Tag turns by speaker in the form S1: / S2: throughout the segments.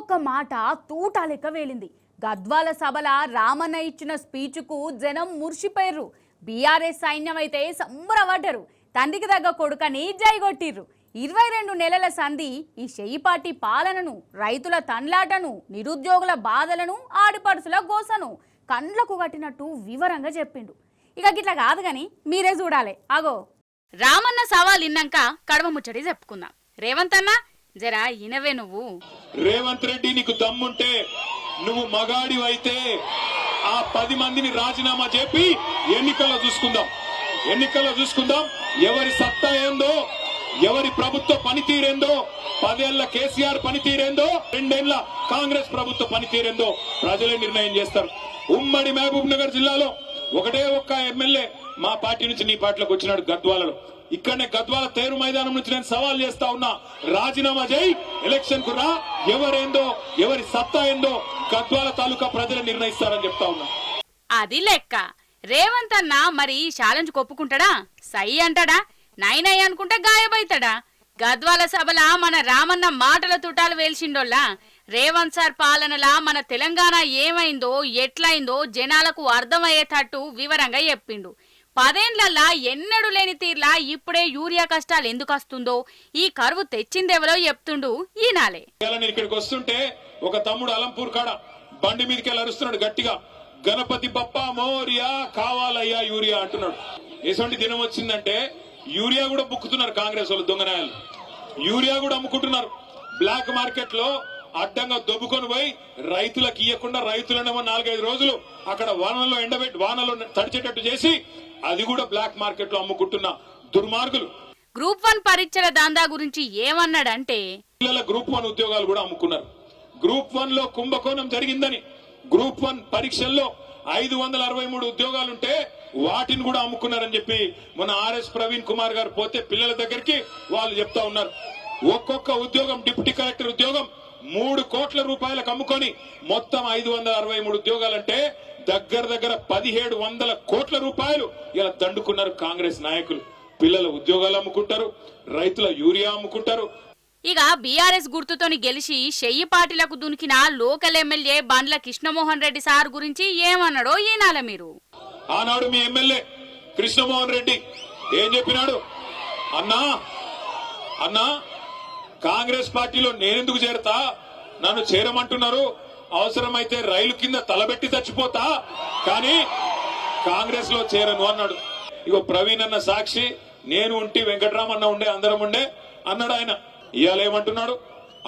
S1: ఒక్కొక్క మాట తూటా లెక్క వేలింది. గద్వాల సభల రామన్న ఇచ్చిన స్పీచ్కు జనం ముర్షిపోయారు. బీఆర్ఎస్ సైన్యం అయితే సంబరపడ్డారు. తండ్రికి తగ్గ కొడుకని జైగొట్టిర్రు. 22 నెలల సంధి ఈ షెయ్యిపాటి పాలనను, రైతుల తండ్లాటను, నిరుద్యోగుల బాధలను, ఆడిపడుసుల గోసను కండ్లకు కట్టినట్టు వివరంగా చెప్పిండు. ఇక గిట్లా కాదు గాని మీరే చూడాలి. అగో రామన్న సవాల్ ఇన్నాక కడవ ముచ్చడి చెప్పుకుందాం. రేవంత్ అన్న జరా ఇనవే నువ్వు.
S2: రేవంత్ రెడ్డి నీకు దమ్ముంటే నువ్వు మగాడివైతే ఆ 10 మందిని రాజీనామా చెప్పి ఎన్నికల్లో చూసుకుందాం ఎవరి సత్తా ఏందో, ఎవరి ప్రభుత్వ పనితీరేందో, 10 ఏళ్ల కేసీఆర్ పనితీరేందో, 2 ఏళ్ల కాంగ్రెస్ ప్రభుత్వ పనితీరేందో ప్రజలే నిర్ణయం చేస్తారు. ఉమ్మడి మహబూబ్ నగర్ జిల్లాలో ఒకటే ఒక్క ఎమ్మెల్యే మా పార్టీ నుంచి నీ పార్టీలోకి వచ్చినాడు గద్వాలలో. ఇక్కడనే గద్వాల తేరు మైదానం నుంచి నేను సవాల్ చేస్తా ఉన్నా, రాజీనామా చేయి, ఎలక్షన్ కు రా, ఎవరేందో ఎవరి సత్తా ఏందో గద్వాల తాలూకా ప్రజలు నిర్ణయిస్తారని చెప్తా ఉన్నా.
S1: అది లెక్క. రేవంత్ అన్న మరి ఛాలెంజ్ కొప్పుకుంటాడా? సై అంటాడా? నైనై అనుకుంటే గాయబైతాడా? గద్వాల సభల మన రామన్న మాటల తుటాలు వేల్చిండోల్లా రేవంత్ సార్ పాలనలా మన తెలంగాణ ఏమైందో, ఎట్లయిందో జనాలకు అర్థమయ్యేటట్టు వివరంగా చెప్పిండు. 10 ఏళ్లల్లా ఎన్నడూ లేని తీర్లా ఇప్పుడే యూరియా కష్టాలు ఎందుకు వస్తుందో, ఈ కరువు తెచ్చిందెవరో చెప్తుండు ఈనాలే.
S2: ఇక్కడికి వస్తుంటే ఒక తమ్ముడు అలంపూర్ కాడ బండి మీదకి అరుస్తున్నాడు గట్టిగా, గణపతి బప్ప మోరియా కావాలయ్యా యూరియా అంటున్నాడు. ఎటువంటి దినం వచ్చిందంటే యూరియా కూడా బుక్కుతున్నారు కాంగ్రెస్ వాళ్ళు, దొంగనాయాలు యూరియా కూడా అమ్ముకుంటున్నారు. బ్లాక్ మార్కెట్ లో అడ్డంగా దొబ్బుకొని పోయి రైతులకు ఇయ్యకుండా రైతులనేమో 4-5 రోజులు అక్కడ వానలో ఎండబెట్టి వానలో తడిచేటట్టు చేసి అది కూడా బ్లాక్ మార్కెట్ లో అమ్ముకుంటున్న దుర్మార్గులు.
S1: గ్రూప్ 1 పరీక్షల దాందా గురించి ఏమన్నాడంటే,
S2: పిల్లల గ్రూప్ 1 ఉద్యోగాలు కూడా అమ్ముకున్నారు. గ్రూప్ 1 లో కుంభకోణం జరిగిందని, గ్రూప్ 1 పరీక్షల్లో 563 ఉద్యోగాలుంటే వాటిని కూడా అమ్ముకున్నారని చెప్పి మన ఆర్ఎస్ ప్రవీణ్ కుమార్ గారు పోతే పిల్లల దగ్గరికి వాళ్ళు చెప్తా ఉన్నారు. ఒక్కొక్క ఉద్యోగం, డిప్యూటీ కలెక్టర్ ఉద్యోగం 3 కోట్ల రూపాయలకు అమ్ముకొని మొత్తం 563 ఉద్యోగాలంటే దగ్గర 1700 కోట్ల రూపాయలు ఇలా దండుకున్నారు కాంగ్రెస్ నాయకులు. పిల్లల ఉద్యోగాలు అమ్ముకుంటారు, రైతుల యూరియా అమ్ముకుంటారు.
S1: ఇక బీఆర్ఎస్ గుర్తుతోని గెలిచి షెయ్యిపాటిలకు దునికిన లోకల్ ఎమ్మెల్యే బండ్ల కృష్ణమోహన్ రెడ్డి సార్ గురించి ఏమన్నాడో ఈనాల మీరు.
S2: ఆనాడు మీ ఎమ్మెల్యే కృష్ణమోహన్ రెడ్డి ఏం చెప్పినాడు? అన్నా కాంగ్రెస్ పార్టీలో నేనెందుకు చేరతా, నన్ను చేరమంటున్నారు, అవసరమైతే రైలు కింద తలబెట్టి చచ్చిపోతా, కానీ కాంగ్రెస్ లో చేరను అన్నాడు. ఇగో ప్రవీణ్ అన్న సాక్షి, నేను ఉంటే వెంకటరామన్న ఉండే, అందరం ఉండే అన్నాడు ఆయన. ఇవాళ ఏమంటున్నాడు?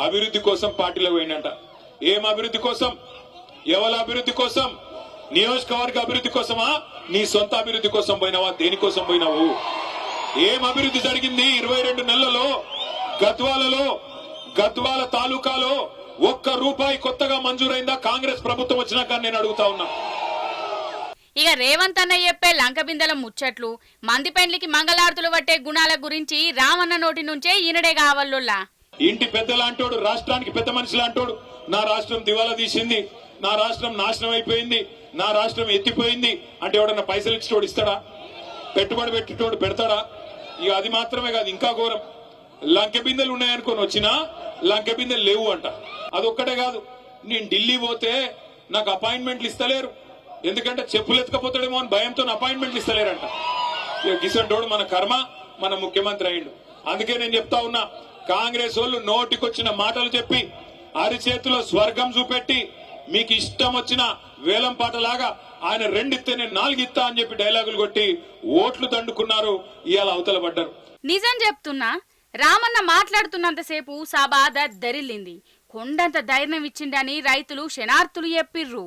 S2: అభివృద్ధి కోసం పార్టీలో పోయిందంట. ఏం అభివృద్ధి కోసం? ఎవరి అభివృద్ధి కోసం? నియోజకవర్గ అభివృద్ధి కోసమా? నీ సొంత అభివృద్ధి కోసం పోయినావా? దేనికోసం పోయినావు? ఏం అభివృద్ధి జరిగింది 22 నెలలలో? గద్వాల తాలూకాలో ₹1 కొత్తగా మంజూరైందా కాంగ్రెస్ ప్రభుత్వం వచ్చినాక? నేను అడుగుతా ఉన్నా.
S1: ఇక రేవంత్ అన్న చెప్పే లంకబిందల ముచ్చట్లు, మంది పెండ్లికి మంగళార్తులు పట్టే గుణాల గురించి రామన్న నోటి నుంచే ఈనడే కావాలోలా.
S2: ఇంటి పెద్దలాంటోడు, రాష్ట్రానికి పెద్ద మనిషి లాంటోడు, నా రాష్ట్రం దివాలా తీసింది, నా రాష్ట్రం నాశనం అయిపోయింది, నా రాష్ట్రం ఎత్తిపోయింది అంటే ఎవడన్నా పైసలు ఇచ్చేటోడు ఇస్తాడా? పెట్టుబడి పెట్టేటోడు పెడతాడా? ఇక అది మాత్రమే కాదు, ఇంకా ఘోరం, లంకె బిందెలు ఉన్నాయనుకొని వచ్చినా లంకె బిందెలు లేవు అంట. అదొక్కటే కాదు, నేను ఢిల్లీ పోతే నాకు అపాయింట్మెంట్లు ఇస్తలేరు, ఎందుకంటే చెప్పులు ఎత్తుకపోతాడేమో అని భయంతో అపాయింట్మెంట్లు ఇస్తలేరంట. ఇక గిసంటోడు మన కర్మ, మన ముఖ్యమంత్రి అయ్యిండు. అందుకే నేను చెప్తా ఉన్నా, కాంగ్రెస్ వాళ్ళు నోటికొచ్చిన మాటలు చెప్పి అరిచేతిలో స్వర్గం చూపెట్టి మీకు ఇష్టం వచ్చిన వేలం పాటలాగా ఆయన 2 ఇస్తే నేను 4 ఇస్తా అని చెప్పి డైలాగులు కొట్టి ఓట్లు దండుకున్నారు. ఇవాళ అవతల పడ్డారు.
S1: నిజం చెప్తున్నా, రామన్న మాట్లాడుతున్నంతసేపు సభ దరిల్లింది. కొండంత ధైర్యం ఇచ్చిండని రైతులు శనార్థులు చెప్పిర్రు.